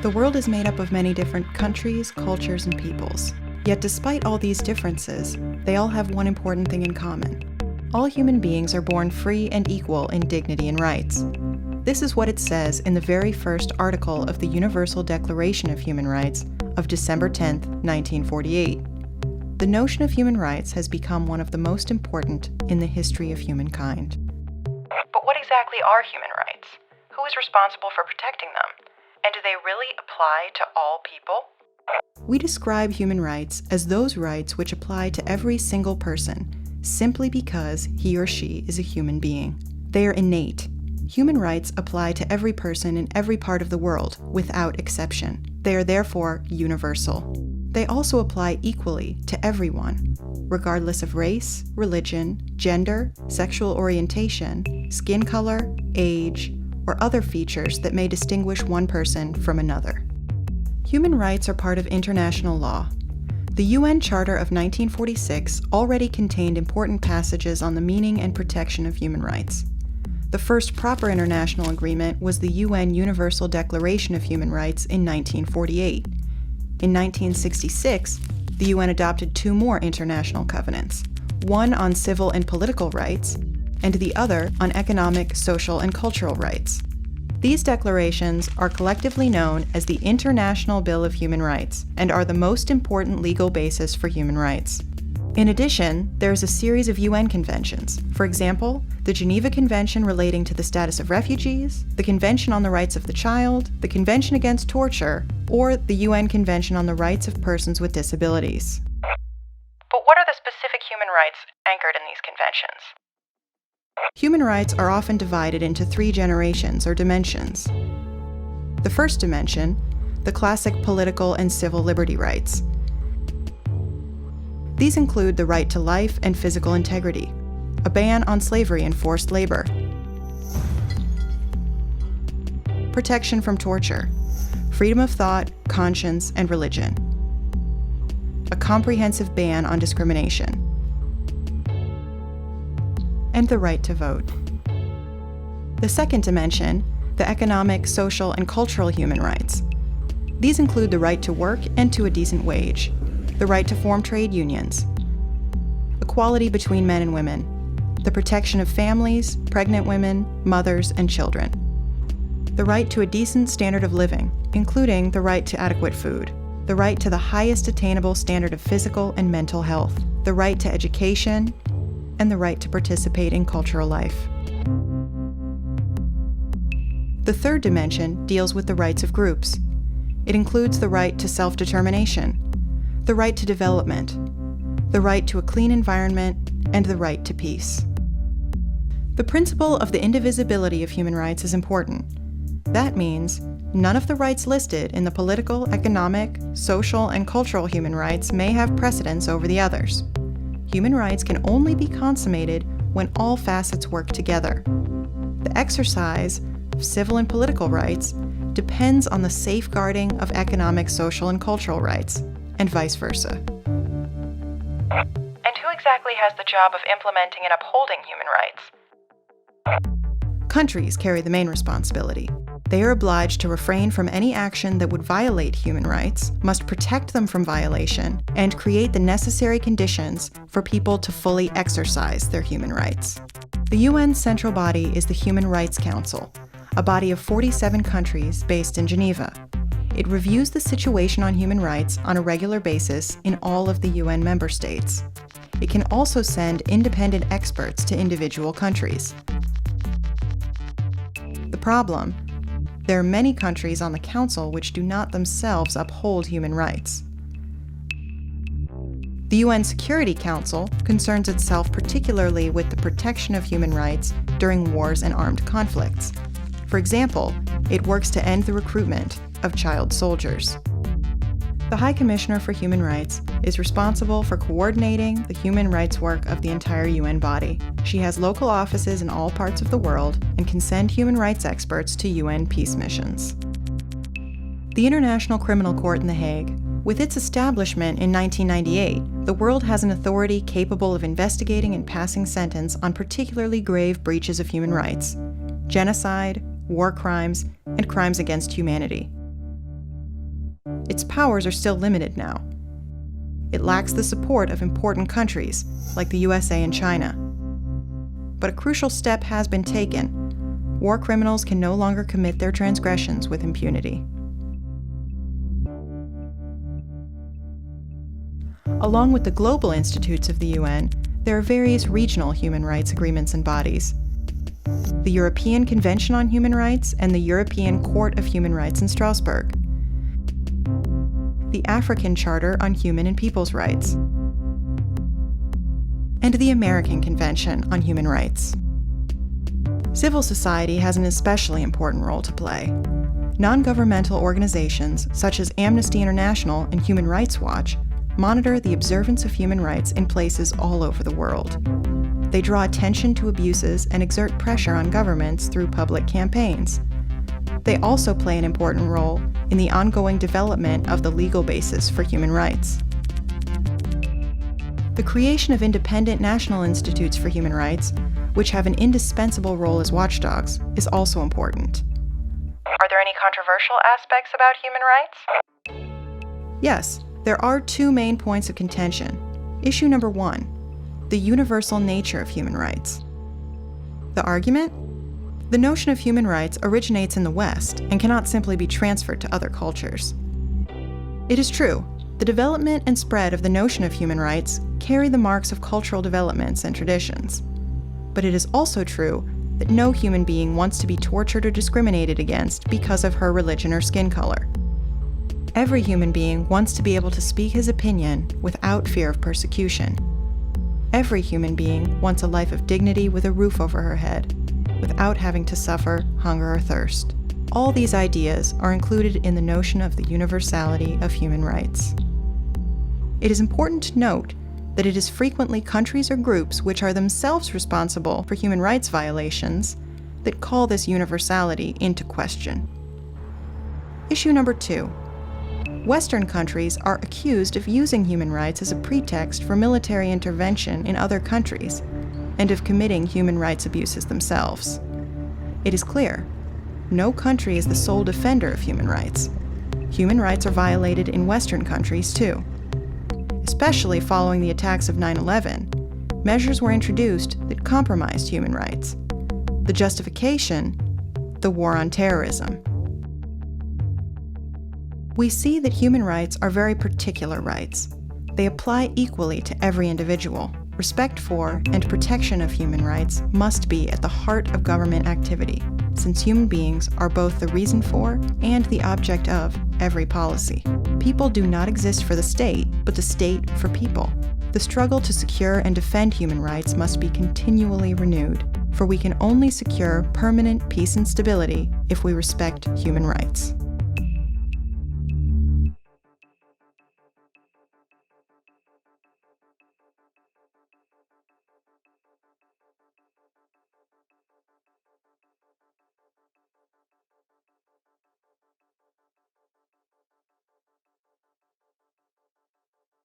The world is made up of many different countries, cultures, and peoples. Yet despite all these differences, they all have one important thing in common. All human beings are born free and equal in dignity and rights. This is what it says in the very first article of the Universal Declaration of Human Rights of December 10, 1948. The notion of human rights has become one of the most important in the history of humankind. But what exactly are human rights? Who is responsible for protecting them? And do they really apply to all people? We describe human rights as those rights which apply to every single person, simply because he or she is a human being. They are innate. Human rights apply to every person in every part of the world, without exception. They are therefore universal. They also apply equally to everyone, regardless of race, religion, gender, sexual orientation, skin color, age, or other features that may distinguish one person from another. Human rights are part of international law. The UN Charter of 1946 already contained important passages on the meaning and protection of human rights. The first proper international agreement was the UN Universal Declaration of Human Rights in 1948. In 1966, the UN adopted two more international covenants, one on civil and political rights, and the other on economic, social, and cultural rights. These declarations are collectively known as the International Bill of Human Rights and are the most important legal basis for human rights. In addition, there is a series of UN conventions. For example, the Geneva Convention relating to the status of refugees, the Convention on the Rights of the Child, the Convention Against Torture, or the UN Convention on the Rights of Persons with Disabilities. But what are the specific human rights anchored in these conventions? Human rights are often divided into three generations or dimensions. The first dimension, the classic political and civil liberty rights. These include the right to life and physical integrity, a ban on slavery and forced labor, protection from torture, freedom of thought, conscience, and religion, a comprehensive ban on discrimination, and the right to vote. The second dimension, the economic, social, and cultural human rights. These include the right to work and to a decent wage, the right to form trade unions, equality between men and women, the protection of families, pregnant women, mothers, and children, the right to a decent standard of living, including the right to adequate food, the right to the highest attainable standard of physical and mental health, the right to education, and the right to participate in cultural life. The third dimension deals with the rights of groups. It includes the right to self-determination, the right to development, the right to a clean environment, and the right to peace. The principle of the indivisibility of human rights is important. That means none of the rights listed in the political, economic, social, and cultural human rights may have precedence over the others. Human rights can only be consummated when all facets work together. The exercise of civil and political rights depends on the safeguarding of economic, social, and cultural rights, and vice versa. And who exactly has the job of implementing and upholding human rights? Countries carry the main responsibility. They are obliged to refrain from any action that would violate human rights, must protect them from violation, and create the necessary conditions for people to fully exercise their human rights. The UN's central body is the Human Rights Council, a body of 47 countries based in Geneva. It reviews the situation on human rights on a regular basis in all of the UN member states. It can also send independent experts to individual countries. The problem: there are many countries on the Council which do not themselves uphold human rights. The UN Security Council concerns itself particularly with the protection of human rights during wars and armed conflicts. For example, it works to end the recruitment of child soldiers. The High Commissioner for Human Rights is responsible for coordinating the human rights work of the entire UN body. She has local offices in all parts of the world and can send human rights experts to UN peace missions. The International Criminal Court in The Hague. With its establishment in 1998, the world has an authority capable of investigating and passing sentence on particularly grave breaches of human rights: genocide, war crimes, and crimes against humanity. Its powers are still limited now. It lacks the support of important countries, like the USA and China. But a crucial step has been taken. War criminals can no longer commit their transgressions with impunity. Along with the global institutes of the UN, there are various regional human rights agreements and bodies. The European Convention on Human Rights and the European Court of Human Rights in Strasbourg. The African Charter on Human and People's Rights. And the American Convention on Human Rights. Civil society has an especially important role to play. Non-governmental organizations such as Amnesty International and Human Rights Watch monitor the observance of human rights in places all over the world. They draw attention to abuses and exert pressure on governments through public campaigns. They also play an important role in the ongoing development of the legal basis for human rights. The creation of independent national institutes for human rights, which have an indispensable role as watchdogs, is also important. Are there any controversial aspects about human rights? Yes, there are two main points of contention. Issue number 1, the universal nature of human rights. The argument? The notion of human rights originates in the West and cannot simply be transferred to other cultures. It is true, the development and spread of the notion of human rights carry the marks of cultural developments and traditions. But it is also true that no human being wants to be tortured or discriminated against because of her religion or skin color. Every human being wants to be able to speak his opinion without fear of persecution. Every human being wants a life of dignity with a roof over her head, without having to suffer hunger or thirst. All these ideas are included in the notion of the universality of human rights. It is important to note that it is frequently countries or groups which are themselves responsible for human rights violations that call this universality into question. Issue number 2. Western countries are accused of using human rights as a pretext for military intervention in other countries and of committing human rights abuses themselves. It is clear, no country is the sole defender of human rights. Human rights are violated in Western countries too. Especially following the attacks of 9/11, measures were introduced that compromised human rights. The justification? The war on terrorism. We see that human rights are very particular rights. They apply equally to every individual. Respect for and protection of human rights must be at the heart of government activity, since human beings are both the reason for and the object of every policy. People do not exist for the state, but the state for people. The struggle to secure and defend human rights must be continually renewed, for we can only secure permanent peace and stability if we respect human rights.